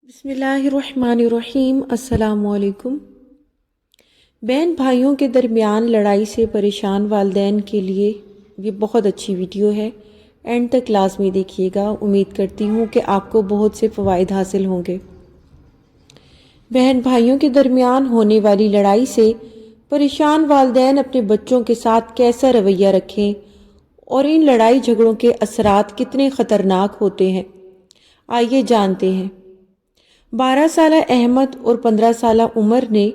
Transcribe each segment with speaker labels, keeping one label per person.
Speaker 1: بسم اللہ الرحمن الرحیم۔ السلام علیکم۔ بہن بھائیوں کے درمیان لڑائی سے پریشان والدین کے لیے یہ بہت اچھی ویڈیو ہے، اینڈ تک کلاس میں دیکھیے گا۔ امید کرتی ہوں کہ آپ کو بہت سے فوائد حاصل ہوں گے۔ بہن بھائیوں کے درمیان ہونے والی لڑائی سے پریشان والدین اپنے بچوں کے ساتھ کیسا رویہ رکھیں اور ان لڑائی جھگڑوں کے اثرات کتنے خطرناک ہوتے ہیں، آئیے جانتے ہیں۔ 12 سالہ احمد اور 15 سالہ عمر نے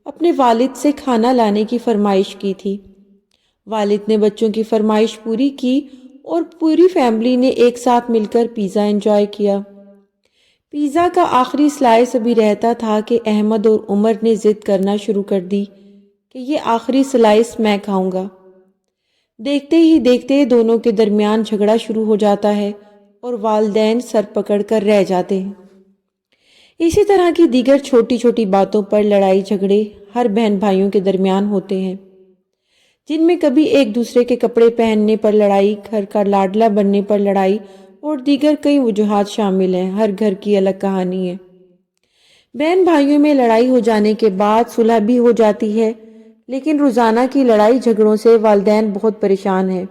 Speaker 1: اپنے والد سے کھانا لانے کی فرمائش کی تھی۔ والد نے بچوں کی فرمائش پوری کی اور پوری فیملی نے ایک ساتھ مل کر پیزا انجوائے کیا۔ پیزا کا آخری سلائس ابھی رہتا تھا کہ احمد اور عمر نے ضد کرنا شروع کر دی کہ یہ آخری سلائس میں کھاؤں گا۔ دیکھتے ہی دیکھتے دونوں کے درمیان جھگڑا شروع ہو جاتا ہے اور والدین سر پکڑ کر رہ جاتے ہیں۔ اسی طرح کی دیگر چھوٹی چھوٹی باتوں پر لڑائی جھگڑے ہر بہن بھائیوں کے درمیان ہوتے ہیں، جن میں کبھی ایک دوسرے کے کپڑے پہننے پر لڑائی، گھر کا لاڈلا بننے پر لڑائی اور دیگر کئی وجوہات شامل ہیں۔ ہر گھر کی الگ کہانی ہے۔ بہن بھائیوں میں لڑائی ہو جانے کے بعد صلح بھی ہو جاتی ہے، لیکن روزانہ کی لڑائی جھگڑوں سے والدین بہت پریشان ہیں۔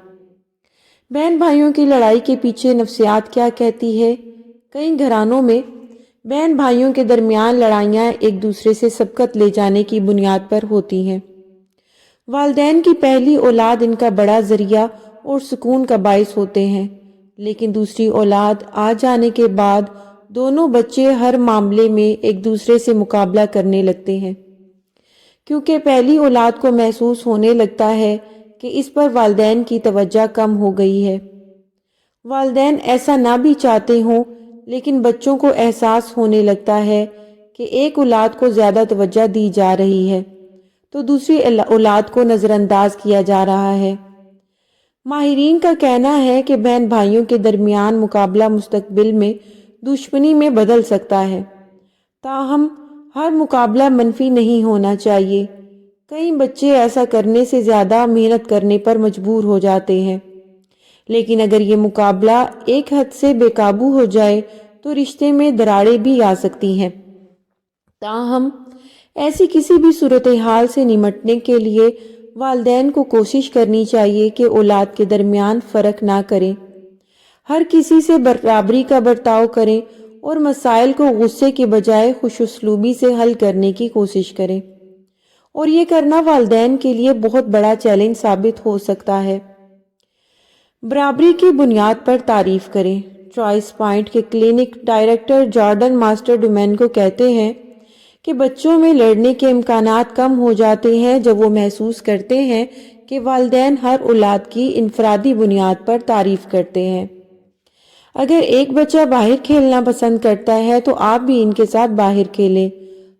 Speaker 1: بہن بھائیوں کی لڑائی کے پیچھے نفسیات کیا کہتی ہے؟ کئی گھرانوں میں بہن بھائیوں کے درمیان لڑائیاں ایک دوسرے سے سبقت لے جانے کی بنیاد پر ہوتی ہیں۔ والدین کی پہلی اولاد ان کا بڑا ذریعہ اور سکون کا باعث ہوتے ہیں، لیکن دوسری اولاد آ جانے کے بعد دونوں بچے ہر معاملے میں ایک دوسرے سے مقابلہ کرنے لگتے ہیں، کیونکہ پہلی اولاد کو محسوس ہونے لگتا ہے کہ اس پر والدین کی توجہ کم ہو گئی ہے۔ والدین ایسا نہ بھی چاہتے ہوں، لیکن بچوں کو احساس ہونے لگتا ہے کہ ایک اولاد کو زیادہ توجہ دی جا رہی ہے تو دوسری اولاد کو نظر انداز کیا جا رہا ہے۔ ماہرین کا کہنا ہے کہ بہن بھائیوں کے درمیان مقابلہ مستقبل میں دشمنی میں بدل سکتا ہے، تاہم ہر مقابلہ منفی نہیں ہونا چاہیے۔ کئی بچے ایسا کرنے سے زیادہ محنت کرنے پر مجبور ہو جاتے ہیں، لیکن اگر یہ مقابلہ ایک حد سے بے قابو ہو جائے تو رشتے میں دراڑیں بھی آ سکتی ہیں۔ تاہم ایسی کسی بھی صورتحال سے نمٹنے کے لیے والدین کو کوشش کرنی چاہیے کہ اولاد کے درمیان فرق نہ کریں، ہر کسی سے برابری کا برتاؤ کریں اور مسائل کو غصے کے بجائے خوش اسلوبی سے حل کرنے کی کوشش کریں، اور یہ کرنا والدین کے لیے بہت بڑا چیلنج ثابت ہو سکتا ہے۔ برابری کی بنیاد پر تعریف کریں۔ چوائس پوائنٹ کے clinic director Jordan master Domingo کہتے ہیں کہ بچوں میں لڑنے کے امکانات کم ہو جاتے ہیں جب وہ محسوس کرتے ہیں کہ والدین ہر اولاد کی انفرادی بنیاد پر تعریف کرتے ہیں۔ اگر ایک بچہ باہر کھیلنا پسند کرتا ہے تو آپ بھی ان کے ساتھ باہر کھیلیں۔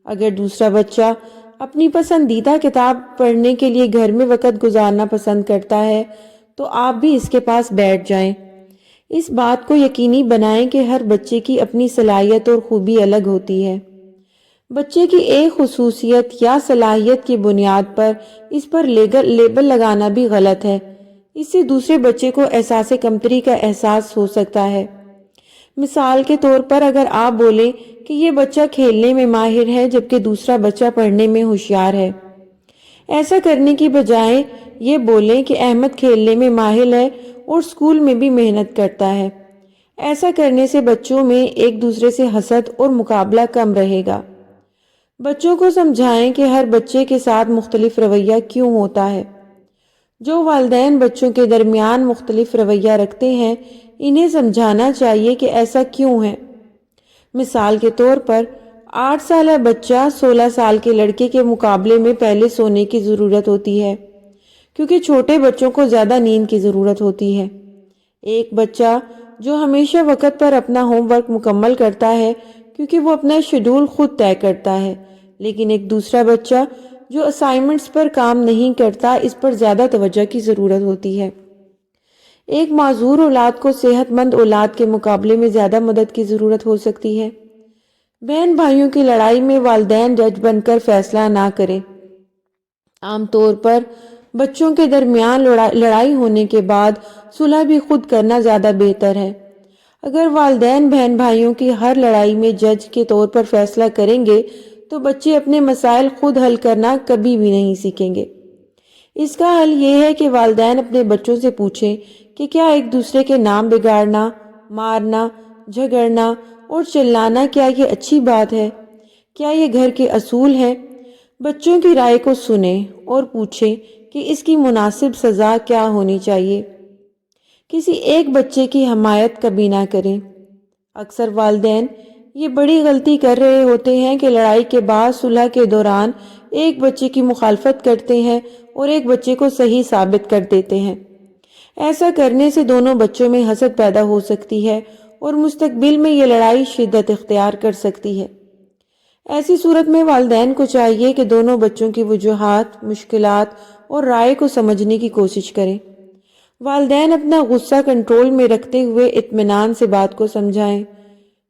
Speaker 1: اگر دوسرا بچہ اپنی پسندیدہ کتاب پڑھنے کے لیے گھر میں وقت گزارنا پسند کرتا ہے تو آپ بھی اس کے پاس بیٹھ جائیں۔ اس بات کو یقینی بنائیں کہ ہر بچے کی اپنی صلاحیت اور خوبی الگ ہوتی ہے۔ بچے کی ایک خصوصیت یا صلاحیت کی بنیاد پر اس پر لیبل لگانا بھی غلط ہے۔ اس سے دوسرے بچے کو احساس کمتری کا احساس ہو سکتا ہے۔ مثال کے طور پر اگر آپ بولیں کہ یہ بچہ کھیلنے میں ماہر ہے جبکہ دوسرا بچہ پڑھنے میں ہوشیار ہے، ایسا کرنے کی بجائے یہ بولیں کہ احمد کھیلنے میں ماہر ہے اور اسکول میں بھی محنت کرتا ہے۔ ایسا کرنے سے بچوں میں ایک دوسرے سے حسد اور مقابلہ کم رہے گا۔ بچوں کو سمجھائیں کہ ہر بچے کے ساتھ مختلف رویہ کیوں ہوتا ہے۔ جو والدین بچوں کے درمیان مختلف رویہ رکھتے ہیں انہیں سمجھانا چاہیے کہ ایسا کیوں ہے۔ مثال کے طور پر 8 سالہ بچہ 16 سال کے لڑکے کے مقابلے میں پہلے سونے کی ضرورت ہوتی ہے، کیونکہ چھوٹے بچوں کو زیادہ نیند کی ضرورت ہوتی ہے۔ ایک بچہ جو ہمیشہ وقت پر اپنا ہوم ورک مکمل کرتا ہے کیونکہ وہ اپنا شیڈول خود طے کرتا ہے، لیکن ایک دوسرا بچہ جو اسائنمنٹس پر کام نہیں کرتا، اس پر زیادہ توجہ کی ضرورت ہوتی ہے۔ ایک معذور اولاد کو صحت مند اولاد کے مقابلے میں زیادہ مدد کی ضرورت ہو سکتی ہے۔ بہن بھائیوں کی لڑائی میں والدین جج بن کر فیصلہ نہ کریں۔ عام طور پر بچوں کے درمیان لڑائی ہونے کے بعد صلح بھی خود کرنا زیادہ بہتر ہے۔ اگر والدین بہن بھائیوں کی ہر لڑائی میں جج کے طور پر فیصلہ کریں گے تو بچے اپنے مسائل خود حل کرنا کبھی بھی نہیں سیکھیں گے۔ اس کا حل یہ ہے کہ والدین اپنے بچوں سے پوچھیں کہ کیا ایک دوسرے کے نام بگاڑنا، مارنا، جھگڑنا اور چلانا کیا یہ اچھی بات ہے؟ کیا یہ گھر کے اصول ہیں؟ بچوں کی رائے کو سنیں اور پوچھیں کہ اس کی مناسب سزا کیا ہونی چاہیے۔ کسی ایک بچے کی حمایت کبھی نہ کریں۔ اکثر والدین یہ بڑی غلطی کر رہے ہوتے ہیں کہ لڑائی کے بعد صلح کے دوران ایک بچے کی مخالفت کرتے ہیں اور ایک بچے کو صحیح ثابت کر دیتے ہیں۔ ایسا کرنے سے دونوں بچوں میں حسد پیدا ہو سکتی ہے اور مستقبل میں یہ لڑائی شدت اختیار کر سکتی ہے۔ ایسی صورت میں والدین کو چاہیے کہ دونوں بچوں کی وجوہات، مشکلات اور رائے کو سمجھنے کی کوشش کریں۔ والدین اپنا غصہ کنٹرول میں رکھتے ہوئے اطمینان سے بات کو سمجھائیں۔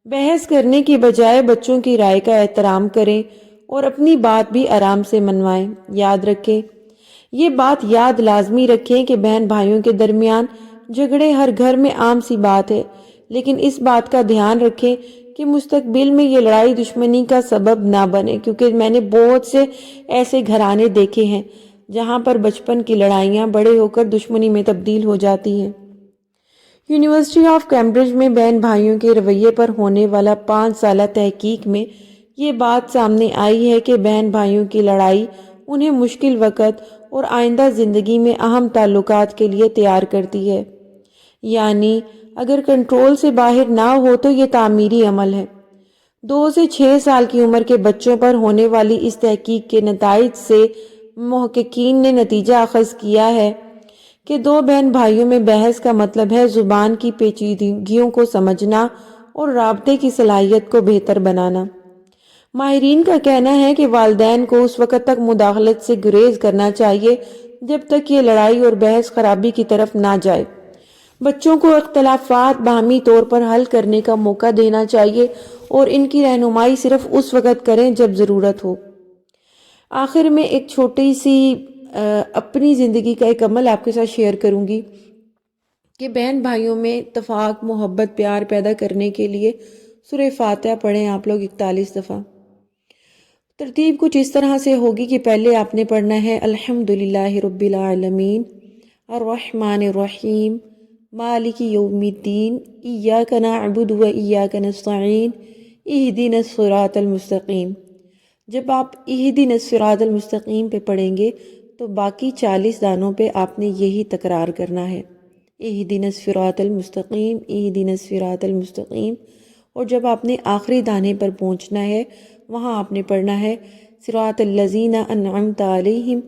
Speaker 1: بحث کرنے کی بجائے بچوں کی رائے کا احترام کریں اور اپنی بات بھی آرام سے منوائیں۔ یاد رکھیں، یہ بات یاد لازمی رکھیں کہ بہن بھائیوں کے درمیان جھگڑے ہر گھر میں عام سی بات ہے، لیکن اس بات کا دھیان رکھیں کہ مستقبل میں یہ لڑائی دشمنی کا سبب نہ بنے، کیونکہ میں نے بہت سے ایسے گھرانے دیکھے ہیں جہاں پر بچپن کی لڑائیاں بڑے ہو کر دشمنی میں تبدیل ہو جاتی ہیں۔ یونیورسٹی آف کیمبرج میں بہن بھائیوں کے رویے پر ہونے والا 5 سالہ تحقیق میں یہ بات سامنے آئی ہے کہ بہن بھائیوں کی لڑائی انہیں مشکل وقت اور آئندہ زندگی میں اہم تعلقات کے لیے تیار کرتی ہے۔ یعنی اگر کنٹرول سے باہر نہ ہو تو یہ تعمیری عمل ہے۔ 2 سے 6 سال کی عمر کے بچوں پر ہونے والی اس تحقیق کے نتائج سے محققین نے نتیجہ اخذ کیا ہے کہ 2 بہن بھائیوں میں بحث کا مطلب ہے زبان کی پیچیدگیوں کو سمجھنا اور رابطے کی صلاحیت کو بہتر بنانا۔ ماہرین کا کہنا ہے کہ والدین کو اس وقت تک مداخلت سے گریز کرنا چاہیے جب تک یہ لڑائی اور بحث خرابی کی طرف نہ جائے۔ بچوں کو اختلافات باہمی طور پر حل کرنے کا موقع دینا چاہیے اور ان کی رہنمائی صرف اس وقت کریں جب ضرورت ہو۔ آخر میں ایک چھوٹی سی اپنی زندگی کا ایک عمل آپ کے ساتھ شیئر کروں گی کہ بہن بھائیوں میں اتفاق، محبت، پیار پیدا کرنے کے لیے سورہ فاتحہ پڑھیں آپ لوگ 41 دفعہ۔ ترتیب کچھ اس طرح سے ہوگی کہ پہلے آپ نے پڑھنا ہے الحمدللہ رب العالمین الرحمن الرحیم مالک یوم الدین ایاک نعبد و ایاک نستعین اہدنا الصراط المستقیم۔ جب آپ اہدنا الصراط المستقیم پہ پڑھیں گے تو باقی 40 دانوں پہ آپ نے یہی تکرار کرنا ہے، اہدنا الصراط المستقیم، اہدنا الصراط المستقیم۔ اور جب آپ نے آخری دانے پر پہنچنا ہے وہاں آپ نے پڑھنا ہے صراط الذین انعمت علیہم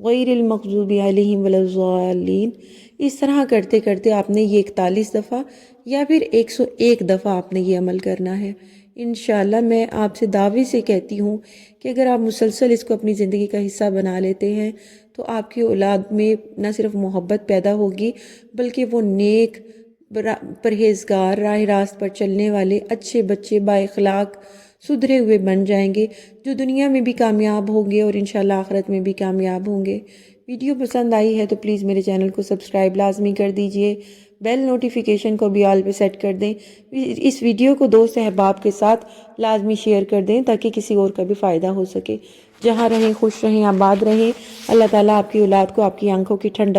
Speaker 1: غیر المغضوب علیہم ولا الضالین۔ اس طرح کرتے کرتے آپ نے یہ 41 دفعہ یا پھر 101 دفعہ آپ نے یہ عمل کرنا ہے۔ انشاءاللہ میں آپ سے دعوے سے کہتی ہوں کہ اگر آپ مسلسل اس کو اپنی زندگی کا حصہ بنا لیتے ہیں تو آپ کی اولاد میں نہ صرف محبت پیدا ہوگی بلکہ وہ نیک، پرہیزگار، راہ راست پر چلنے والے اچھے بچے، با اخلاق، سدھرے ہوئے بن جائیں گے، جو دنیا میں بھی کامیاب ہوں گے اور انشاءاللہ آخرت میں بھی کامیاب ہوں گے۔ ویڈیو پسند آئی ہے تو پلیز میرے چینل کو سبسکرائب لازمی کر دیجئے، بیل نوٹیفیکیشن کو بھی آل پہ سیٹ کر دیں۔ اس ویڈیو کو دوست احباب کے ساتھ لازمی شیئر کر دیں تاکہ کسی اور کا بھی فائدہ ہو سکے۔ جہاں رہیں خوش رہیں، آباد رہیں۔ اللہ تعالیٰ آپ کی اولاد کو آپ کی آنکھوں کی ٹھنڈک